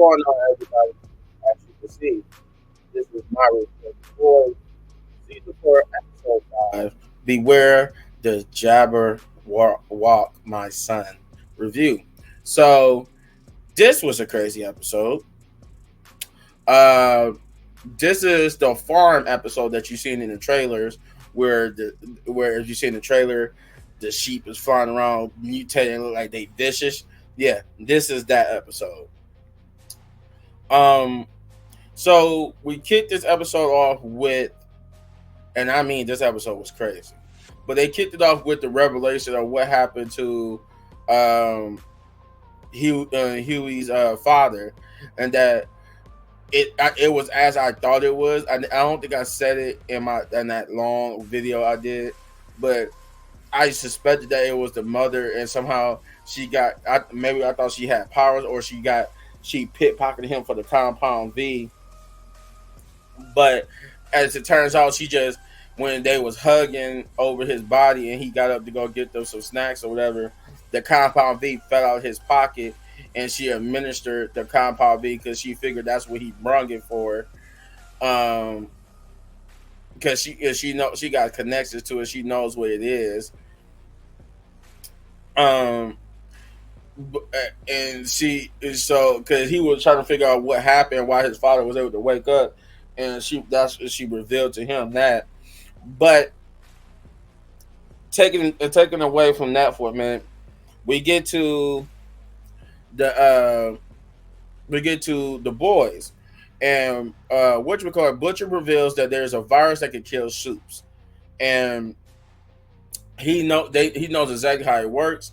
going on, everybody? As you can see, this is my review for season 4, episode 5. Beware the Jabberwock, my son review. So this was a crazy episode. Uh, this is the farm episode that you've seen in the trailers, where if you see in the trailer, the sheep is flying around mutating, look like they vicious. Yeah, this is that episode. Um, So we kicked this episode off with, and I mean, this episode was crazy, but they kicked it off with the revelation of what happened to um, Huey's father, and that it was as I thought it was. I don't think I said it in that long video I did, but I suspected that it was the mother, and somehow she got. Maybe I thought she had powers, or she pickpocketed him for the Compound V. But as it turns out, she just, when they was hugging over his body and he got up to go get them some snacks or whatever, the Compound V fell out of his pocket, and she administered the Compound V because she figured that's what he brung it for. Um, because she got connections to it, she knows what it is. Um, and she is so because he was trying to figure out what happened, why his father was able to wake up, and she revealed to him that. But taking away from that for a minute, we get to the boys, and what we call it, Butcher reveals that there's a virus that can kill soups, and he knows exactly how it works.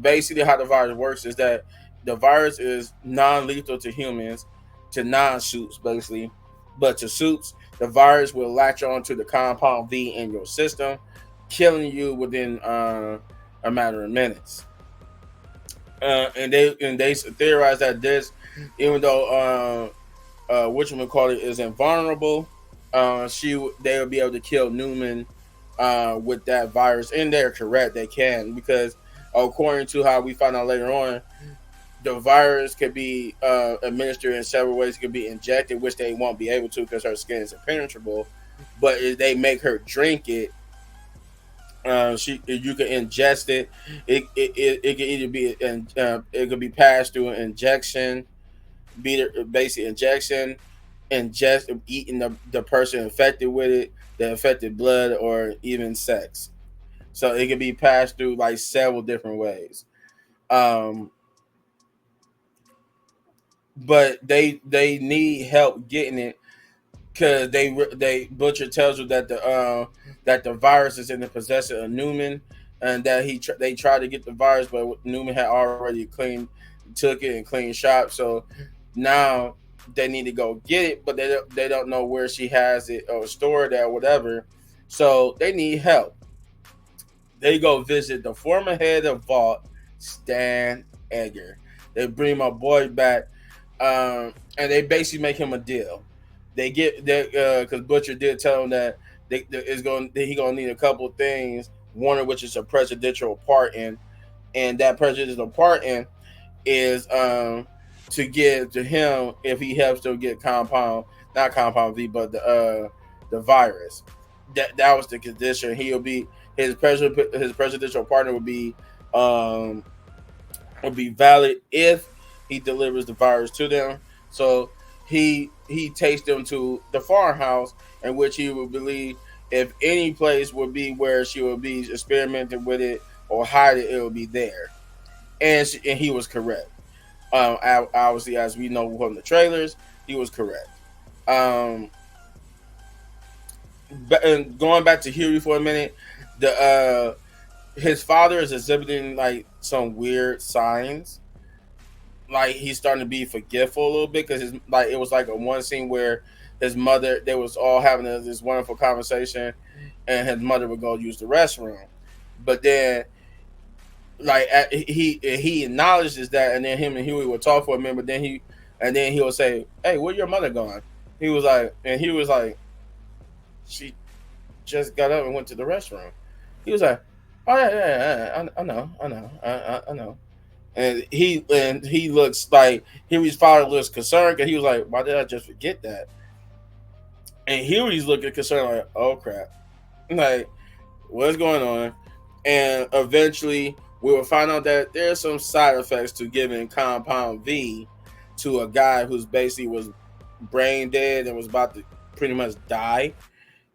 Basically how the virus works is that the virus is non-lethal to humans, to non-soups basically, but to soups, the virus will latch on to the Compound V in your system, killing you within a matter of minutes. And they theorize that this, even though whatchamacallit is invulnerable, they will be able to kill Newman with that virus. And they're correct, they can, because according to how we found out later on, the virus could be administered in several ways. It could be injected, which they won't be able to because her skin is impenetrable. But if they make her drink it, you can ingest it. It can either be it could be passed through an injection, basic injection, ingest eating the person infected with it, the infected blood, or even sex. So it can be passed through like several different ways. Um, but they need help getting it because they Butcher tells you that the virus is in the possession of Newman, and that they tried to get the virus, but Newman had already took it and clean shop. So now they need to go get it, but they don't know where she has it or stored at or whatever. So they need help. They go visit the former head of Vault, Stan Egger. They bring my boy back, and they basically make him a deal. They get that because Butcher did tell him that he gonna need a couple of things. One of which is a presidential pardon, and that presidential pardon is to give to him if he helps to get not Compound V, but the virus. That was the condition. He'll be his presidential partner um would be valid if he delivers the virus to them. So he takes them to the farmhouse, in which he would believe if any place would be where she would be experimenting with it or hide it, it would be there. And he was correct. Obviously, as we know from the trailers, he was correct. Um, and going back to Huey for a minute, the his father is exhibiting like some weird signs. Like he's starting to be forgetful a little bit because it was like a one scene where his mother, they was all having this wonderful conversation, and his mother would go use the restroom, but then he acknowledges that, and then him and Huey would talk for a minute, but then he would say, "Hey, where your mother gone?" He was like, "She just got up and went to the restroom." He was like, "Oh yeah, I know, I know." and he looks like Huey's father looks concerned because he was like, why did I just forget that? And Huey's looking concerned like, oh crap, like what's going on? And eventually we will find out that there's some side effects to giving compound V to a guy who's basically was brain dead and was about to pretty much die.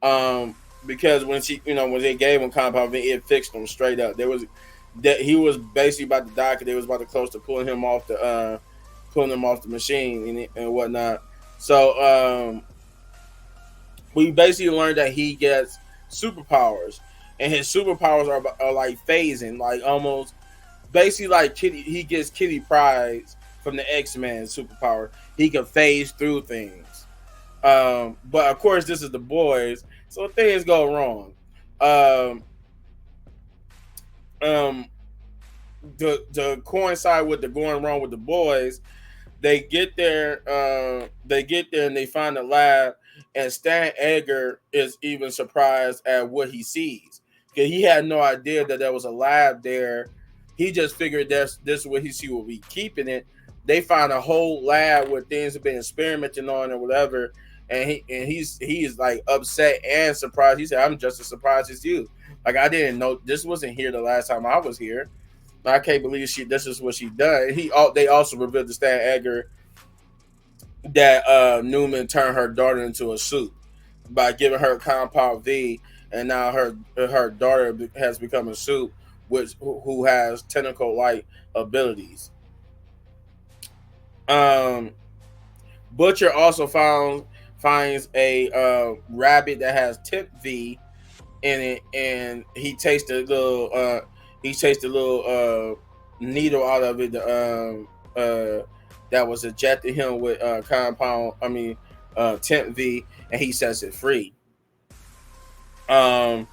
Um, because when they gave him compound V, it fixed him straight up. There was that he was basically about to die because they was about to close to pulling him off the machine and whatnot. So we basically learned that he gets superpowers, and his superpowers are like phasing, like almost basically like Kitty. He gets Kitty Pryde's from the X-Men superpower. He can phase through things. But of course, this is the boys, so things go wrong. Um, um, to coincide with the going wrong with the boys, they get there and they find the lab, and Stan Edgar is even surprised at what he sees because he had no idea that there was a lab there. He just figured this is what he will be keeping it. They find a whole lab where things have been experimenting on or whatever, and he's like upset and surprised. He said, "I'm just as surprised as you. Like I didn't know this wasn't here the last time I was here. I can't believe this is what she done." They also revealed to Stan Edgar that Newman turned her daughter into a suit by giving her compound V, and now her daughter has become a suit who has tentacle like abilities. Um, Butcher also finds a rabbit that has temp V in it, and he takes the little needle out of it that was injected him with temp V, and he sets it free. Um,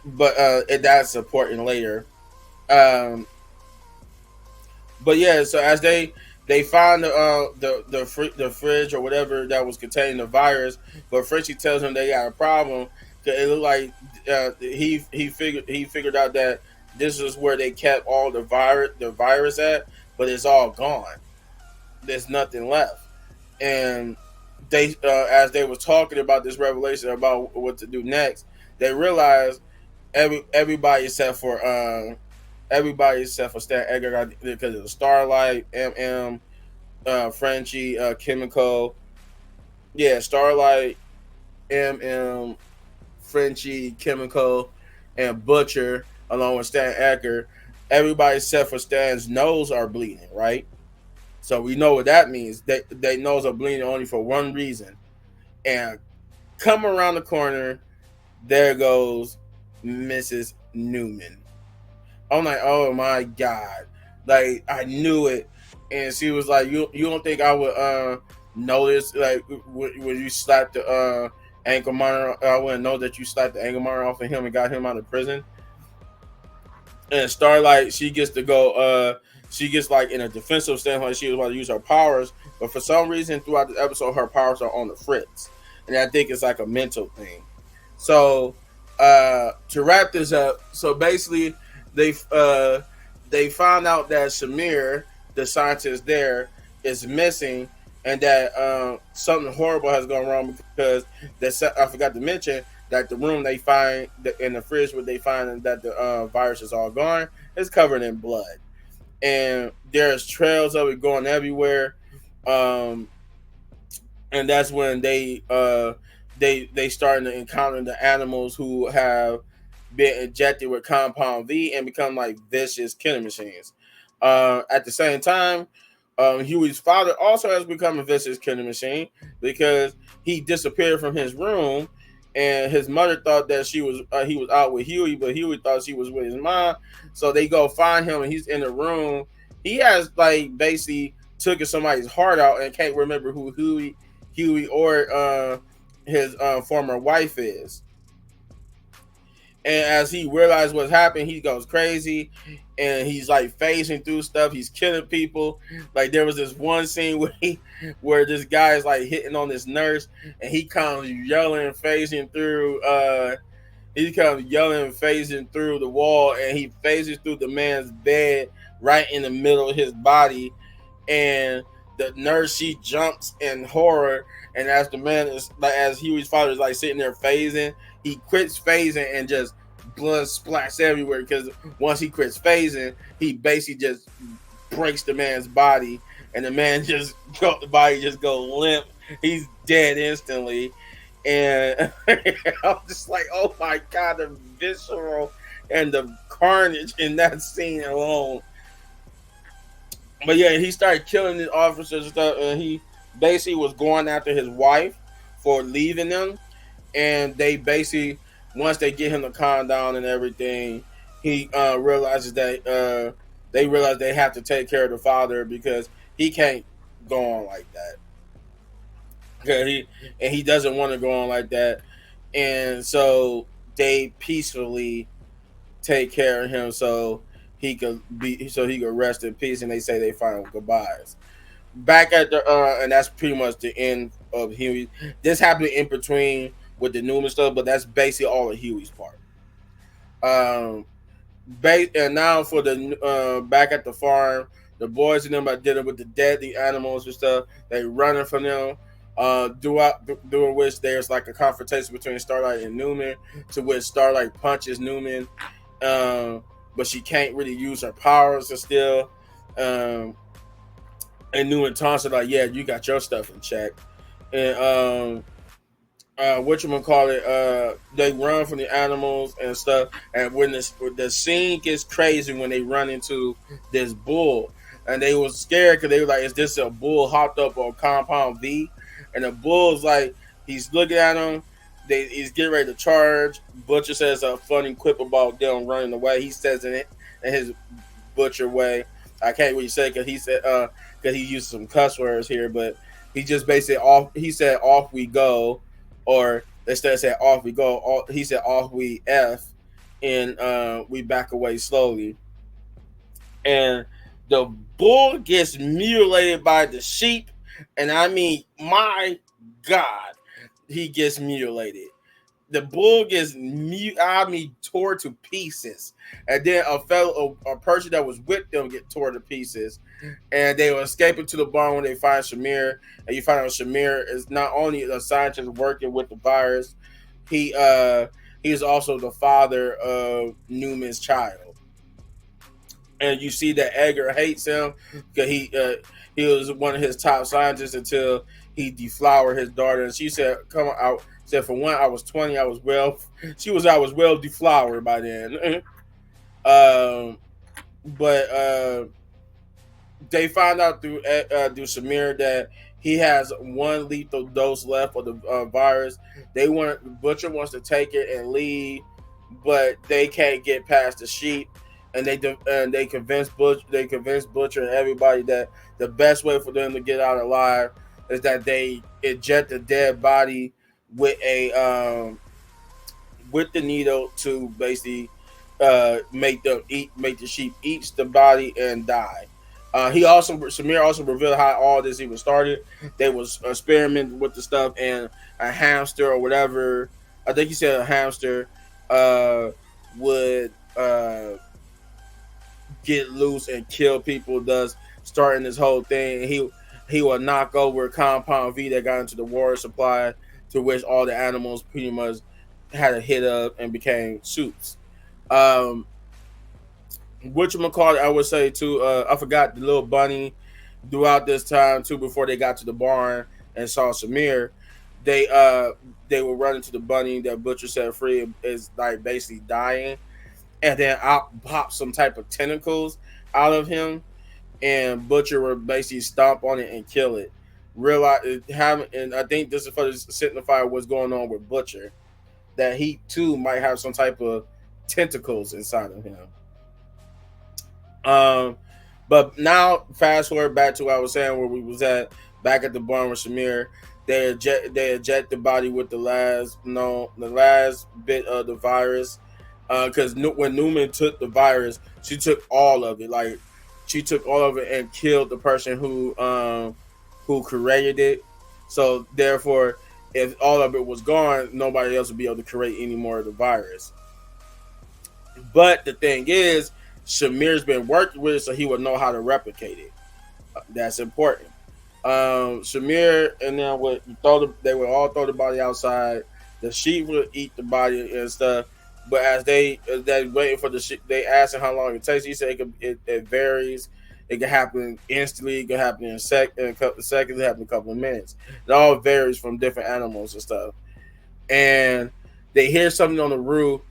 but that's important later. Um, but yeah, so as they find the fridge or whatever that was containing the virus, but Frenchie tells him they got a problem. It looked like he figured out that this is where they kept all the virus at, but it's all gone. There's nothing left, and they as they was talking about this revelation about what to do next, they realized everybody except for Stan Edgar because of the Starlight, Frenchie, Chemical, yeah, Starlight, MM, Frenchie, Chemical, and Butcher, along with Stan Edgar. Everybody except for Stan's nose are bleeding, right? So we know what that means. They nose are bleeding only for one reason. And come around the corner, there goes Mrs. Newman. I'm like, oh my God. Like, I knew it. And she was like, you don't think I would notice, like, when you slapped the ankle monitor, I wouldn't know that you slapped the ankle monitor off of him and got him out of prison. And Starlight, she gets to go, she gets like in a defensive standpoint, she was about to use her powers, but for some reason throughout the episode, her powers are on the fritz. And I think it's like a mental thing. So to wrap this up, so basically they found out that Shamir, the scientist there, is missing, and that something horrible has gone wrong because I forgot to mention that the room they find in the fridge where they find that the virus is all gone is covered in blood, and there's trails of it going everywhere. And that's when they starting to encounter the animals who have been injected with compound V and become like vicious killing machines. At the same time, Huey's father also has become a vicious killing machine because he disappeared from his room, and his mother thought that he was out with Huey, but Huey thought she was with his mom. So they go find him, and he's in the room. He has like basically took somebody's heart out and can't remember who Huey or his former wife is. And as he realized what's happened, he goes crazy, and he's like phasing through stuff. He's killing people. Like there was this one scene where this guy is like hitting on this nurse, and he comes yelling, phasing through he comes yelling, phasing through the wall, and he phases through the man's bed right in the middle of his body. And the nurse, she jumps in horror, and as the man is like, as Huey's father is like sitting there phasing, he quits phasing and just blood splats everywhere, because once he quits phasing, he basically just breaks the man's body, and the man just the body just go limp. He's dead instantly. And I'm just like, oh my god, the visceral and the carnage in that scene alone. But yeah, he started killing the officers and stuff, and he basically was going after his wife for leaving them. And they basically, once they get him to calm down and everything, he realizes that they realize they have to take care of the father, because he can't go on like that. He doesn't want to go on like that, and so they peacefully take care of him, so he could rest in peace. And they say they final goodbyes. Back at the and that's pretty much the end of Huey. This happened in between with the Newman stuff, but that's basically all of Huey's part. Um, and now for the back at the farm, the boys and them are dealing with the deadly animals and stuff. They running from them. During which there's like a confrontation between Starlight and Newman, to which Starlight punches Newman, but she can't really use her powers still. And Newman taunts her like, "Yeah, you got your stuff in check." And they run from the animals and stuff. And when the scene gets crazy when they run into this bull, and they was scared because they were like, "Is this a bull hopped up on Compound V?" And the bull's like, he's looking at him. He's getting ready to charge. Butcher says a funny quip about them running away. He says in his Butcher way. I can't really say because he said because he used some cuss words here, but he just basically he said off we go, or instead of saying off we go, he said off we F, and we back away slowly. And the bull gets mutilated by the sheep, and I mean, my God, he gets mutilated. The bull gets tore to pieces, and then a person that was with them get tore to pieces, and they were escaping to the barn when they find Shamir, and you find out Shamir is not only a scientist working with the virus, he is also the father of Newman's child. And you see that Edgar hates him because he was one of his top scientists until he deflowered his daughter. And she said, "Come on out." Said, "For one, I was 20. I was well deflowered by then." But they found out through Samir that he has one lethal dose left of the virus. Butcher wants to take it and leave, but they can't get past the sheep. And they convinced Butcher and everybody that the best way for them to get out alive is that they inject the dead body with the needle to basically make the sheep eat the body and die. Samir also revealed how all this even started. They was experimenting with the stuff, and a hamster or whatever, I think he said a hamster would get loose and kill people, thus starting this whole thing. He will knock over Compound V that got into the water supply, to which all the animals pretty much had a hit up and became soups. Whatchamacallit, I would say too, I forgot the little bunny throughout this time too, before they got to the barn and saw Samir, they were running to the bunny that Butcher set free is like basically dying, and then out pop some type of tentacles out of him, and Butcher would basically stomp on it and kill it. And I think this is for to signify what's going on with Butcher, that he too might have some type of tentacles inside of him. But now fast forward back to what I was saying, where we was at back at the barn with Shamir. They eject the body with the last bit of the virus. Because when Newman took the virus, she took all of it. Like, she took all of it and killed the person who created it. So therefore, if all of it was gone, nobody else would be able to create any more of the virus. But the thing is, Shamir's been working with it, so he would know how to replicate it. That's important. Shamir and them they would all throw the body outside. The sheep would eat the body and stuff. But as they waiting for the sheep, they asked him how long it takes. He said it varies. It can happen instantly. It can happen in a couple of seconds. It can happen in a couple of minutes. It all varies from different animals and stuff. And they hear something on the roof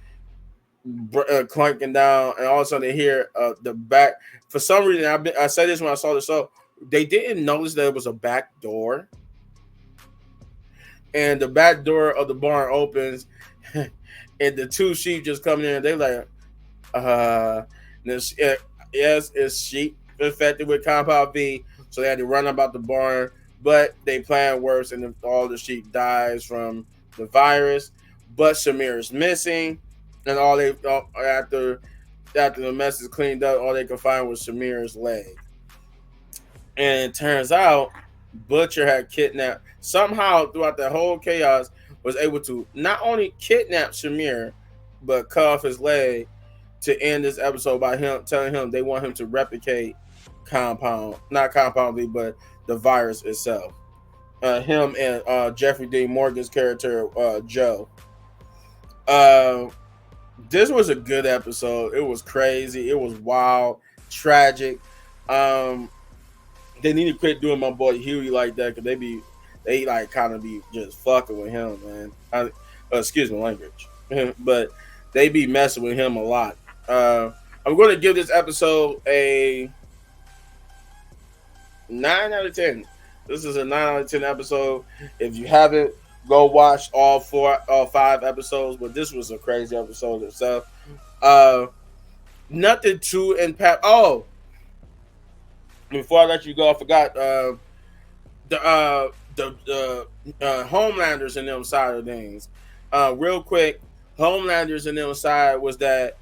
clanking down, and all of a sudden they hear the back. For some reason, I said this when I saw the show. They didn't notice that it was a back door, and the back door of the barn opens, and the two sheep just come in. They're like, yes, it's sheep infected with compound V, so they had to run about the barn. But they planned worse, and all the sheep dies from the virus. But Shamir is missing, and after the mess is cleaned up, all they could find was Shamir's leg. And it turns out Butcher had kidnapped, somehow throughout that whole chaos, was able to not only kidnap Shamir, but cut off his leg to end this episode by him telling him they want him to replicate not Compound V, but the virus itself. Him and Jeffrey Dean Morgan's character, Joe. This was a good episode. It was crazy. It was wild, tragic. They need to quit doing my boy Huey like that, because they like kind of be just fucking with him, man. Excuse my language, but they be messing with him a lot. I'm going to give this episode a 9 out of 10. This is a 9 out of 10 episode. If you haven't, go watch all 5 episodes. But this was a crazy episode itself. Nothing too impact. Oh, before I let you go, I forgot the Homelanders and them side of things. Real quick, Homelanders and them side was that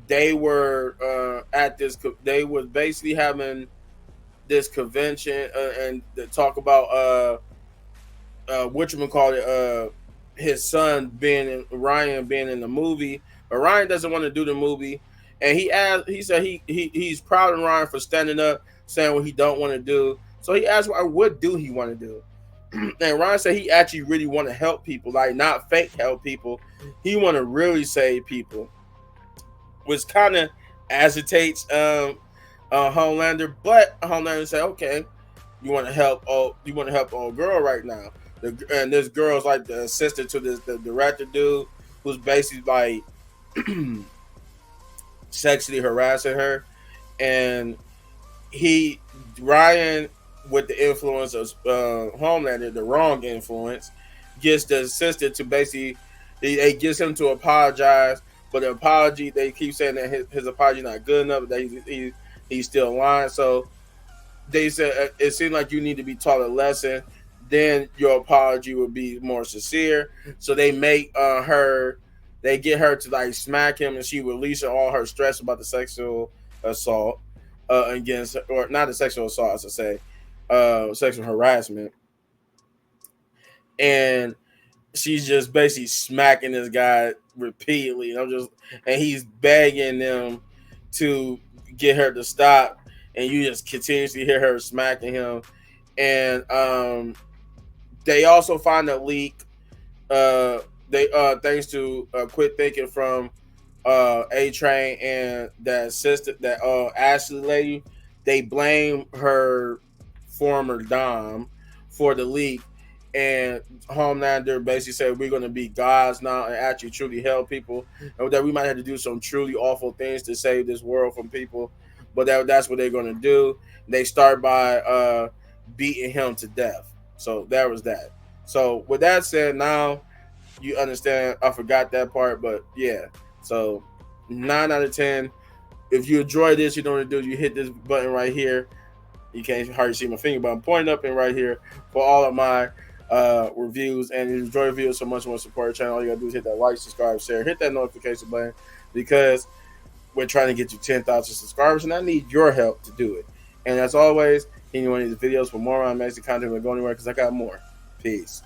they were at this. They were basically having this convention and talk about his son Ryan being in the movie, but Ryan doesn't want to do the movie, and he said he's proud of Ryan for standing up, saying what he don't want to do. So he asked what do he want to do, and Ryan said he actually really want to help people, like not fake help people. He want to really save people, which kind of agitates Homelander. But Homelander said, okay, you want to help old girl right now. And this girl's like the assistant to the director dude, who's basically like sexually harassing her. And Ryan, with the influence of Homelander, the wrong influence, gets the assistant to basically, it gets him to apologize. But the apology, they keep saying that his apology not good enough, that he's still lying. So they said it seemed like you need to be taught a lesson. Then your apology would be more sincere. So they make they get her to like smack him, and she releases all her stress about the sexual assault against, or not the sexual assault, I should say, sexual harassment. And she's just basically smacking this guy repeatedly. And he's begging them to get her to stop, and you just continuously hear her smacking him. And they also find a leak. Thanks to Quit Thinking from A-Train and that assistant, that Ashley lady, they blame her former dom for the leak. And Homelander basically said, we're going to be gods now and actually truly help people, and that we might have to do some truly awful things to save this world from people. But that's what they're going to do. They start by beating him to death. So that was that. So with that said, now you understand. I forgot that part, but yeah. So 9 out of 10. If you enjoy this, you know what to do. You hit this button right here. You can't hardly see my finger, but I'm pointing up and right here for all of my reviews. And if you enjoy the video so much, want to support the channel, all you gotta do is hit that like, subscribe, share, hit that notification button, because we're trying to get you 10,000 subscribers, and I need your help to do it. And as always, if you want these videos for more on amazing content, don't go anywhere, because I got more. Peace.